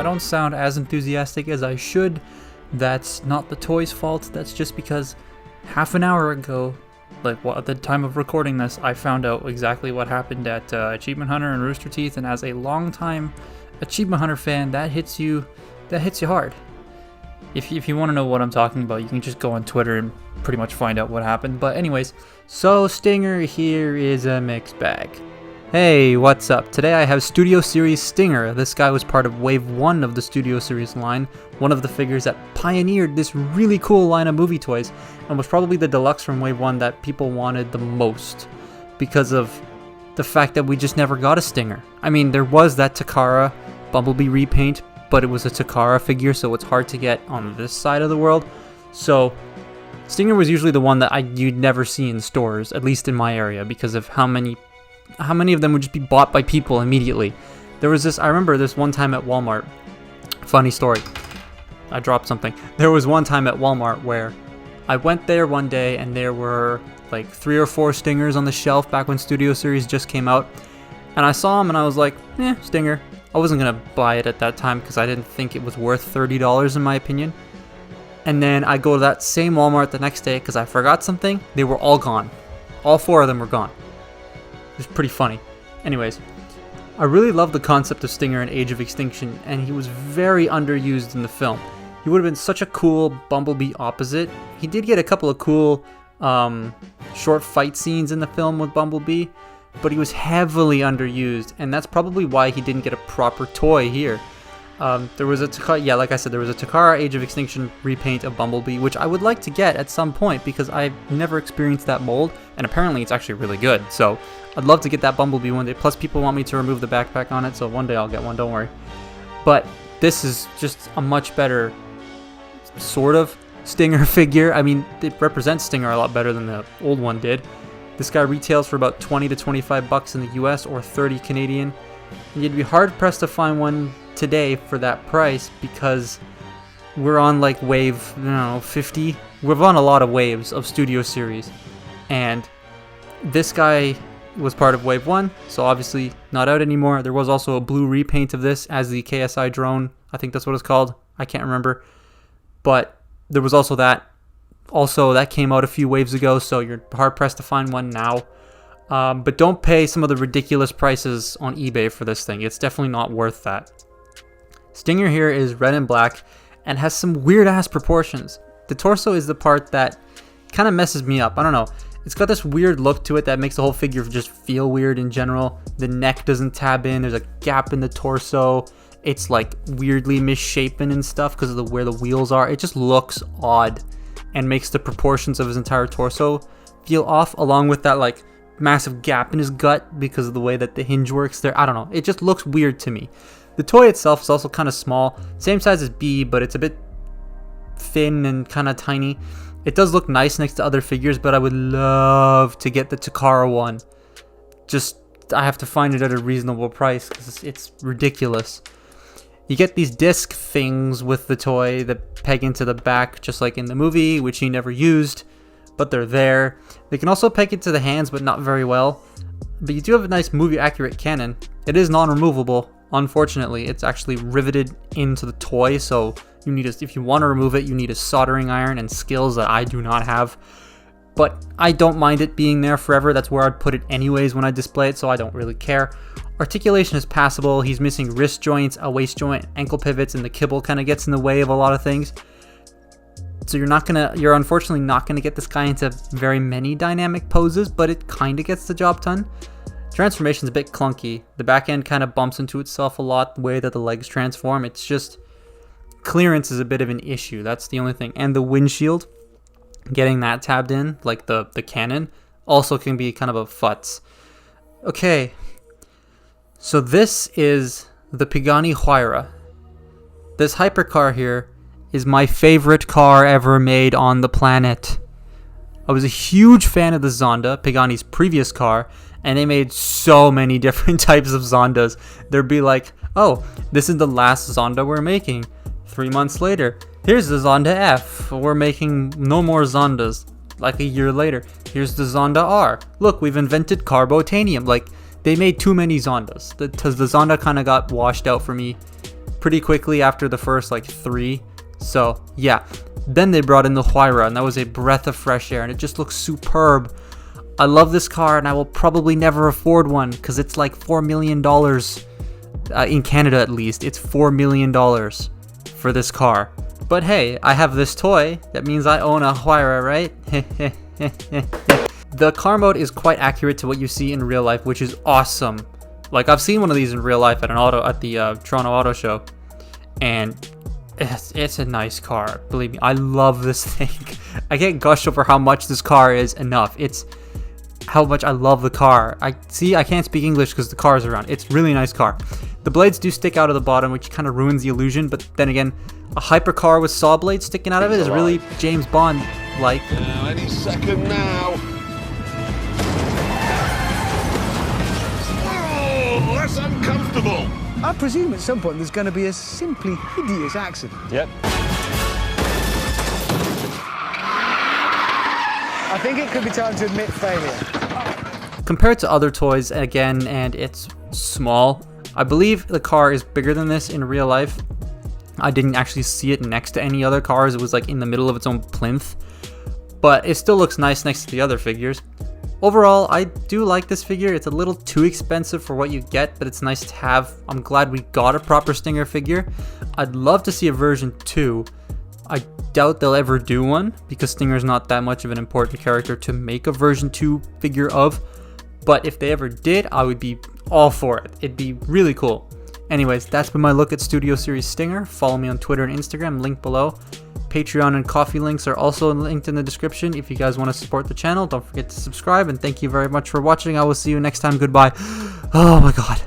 don't sound as enthusiastic as I should, that's not the toy's fault. That's just because half an hour ago, at the time of recording this, I found out exactly what happened at Achievement Hunter and Rooster Teeth, and as a longtime Achievement Hunter fan, that hits you hard. If you want to know what I'm talking about, you can just go on Twitter and pretty much find out what happened. But anyways, so Stinger here is a mixed bag. Hey, what's up? Today I have Studio Series Stinger. This guy was part of Wave 1 of the Studio Series line, one of the figures that pioneered this really cool line of movie toys, and was probably the deluxe from Wave 1 that people wanted the most because of the fact that we just never got a Stinger. I mean, there was that Takara Bumblebee repaint, but it was a Takara figure, so it's hard to get on this side of the world. So Stinger was usually the one that you'd never see in stores, at least in my area, because of how many of them would just be bought by people immediately. I remember this one time at Walmart. Funny story. I dropped something. There was one time at Walmart where I went there one day and there were like 3 or 4 Stingers on the shelf back when Studio Series just came out. And I saw them and I was like, Stinger. I wasn't going to buy it at that time because I didn't think it was worth $30 in my opinion. And then I go to that same Walmart the next day because I forgot something. They were all gone. All 4 of them were gone. It's pretty funny. Anyways, I really love the concept of Stinger in Age of Extinction, and he was very underused in the film. He would have been such a cool Bumblebee opposite. He did get a couple of cool short fight scenes in the film with Bumblebee, but he was heavily underused, and that's probably why he didn't get a proper toy here. There was a Takara Age of Extinction repaint of Bumblebee, which I would like to get at some point because I've never experienced that mold, and apparently it's actually really good. So I'd love to get that Bumblebee one day. Plus, people want me to remove the backpack on it, so one day I'll get one, don't worry. But this is just a much better sort of Stinger figure. I mean, it represents Stinger a lot better than the old one did. This guy retails for about 20 to 25 bucks in the US or 30 Canadian. And you'd be hard pressed to find one today for that price because we're on like wave 50. We're on a lot of waves of Studio Series, and this guy was part of Wave 1, so obviously not out anymore. There was also a blue repaint of this as the KSI drone. I think that's what it's called. I can't remember. But there was also that. Also, that came out a few waves ago, so you're hard-pressed to find one now. But don't pay some of the ridiculous prices on eBay for this thing. It's definitely not worth that. Stinger here is red and black and has some weird-ass proportions. The torso is the part that kind of messes me up. I don't know. It's got this weird look to it that makes the whole figure just feel weird in general. The neck doesn't tab in. There's a gap in the torso. It's like weirdly misshapen and stuff because of where the wheels are. It just looks odd and makes the proportions of his entire torso feel off, along with that like massive gap in his gut because of the way that the hinge works there. I don't know. It just looks weird to me. The toy itself is also kind of small. Same size as B, but it's a bit thin and kind of tiny. It does look nice next to other figures, but I would love to get the Takara one. Just, I have to find it at a reasonable price because it's ridiculous. You get these disc things with the toy that peg into the back, just like in the movie, which he never used, but they're there. They can also peg into the hands, but not very well. But you do have a nice movie-accurate cannon. It is non-removable. Unfortunately, it's actually riveted into the toy, so you need if you want to remove it, you need a soldering iron and skills that I do not have. But I don't mind it being there forever. That's where I'd put it anyways when I display it, so I don't really care. Articulation is passable. He's missing wrist joints, a waist joint, ankle pivots, and the kibble kind of gets in the way of a lot of things. So you're unfortunately not gonna get this guy into very many dynamic poses, but it kind of gets the job done. Transformation's a bit clunky. The back end kind of bumps into itself a lot, the way that the legs transform. It's just, clearance is a bit of an issue. That's the only thing. And the windshield, getting that tabbed in, like the cannon, also can be kind of a futz. Okay, so this is the Pagani Huayra. This hypercar here is my favorite car ever made on the planet. I was a huge fan of the Zonda, Pagani's previous car, and they made so many different types of Zondas. There'd be like, oh, this is the last Zonda we're making. 3 months later, here's the Zonda F. We're making no more Zondas. Like a year later, here's the Zonda R. Look, we've invented Carbotanium. Like, they made too many Zondas. The Zonda kind of got washed out for me pretty quickly after the first like 3. So yeah, then they brought in the Huayra, and that was a breath of fresh air, and it just looks superb. I love this car, and I will probably never afford one because it's like $4 million. In Canada at least, it's $4 million for this car. But hey, I have this toy, that means I own a Huayra, right? The car mode is quite accurate to what you see in real life, which is awesome. Like, I've seen one of these in real life at the Toronto Auto Show, and it's a nice car. Believe me, I love this thing. I can't gush over how much this car is enough. It's how much I love the car. I can't speak English because the car is around. It's a really nice car. The blades do stick out of the bottom, which kind of ruins the illusion, but then again, a hypercar with saw blades sticking out of it is really James Bond-like. Any second now. Oh, that's uncomfortable. I presume at some point there's going to be a simply hideous accident. Yep. I think it could be time to admit failure. Compared to other toys, again, and it's small, I believe the car is bigger than this in real life. I didn't actually see it next to any other cars. It was like in the middle of its own plinth. But it still looks nice next to the other figures. Overall, I do like this figure. It's a little too expensive for what you get, but it's nice to have. I'm glad we got a proper Stinger figure. I'd love to see a version 2. I doubt they'll ever do one because Stinger's not that much of an important character to make a version 2 figure of. But if they ever did, I would be all for it. It'd be really cool. Anyways, that's been my look at Studio Series Stinger. Follow me on Twitter and Instagram, link below. Patreon and Ko-fi links are also linked in the description. If you guys want to support the channel, don't forget to subscribe, and thank you very much for watching. I will see you next time. Goodbye. Oh my god.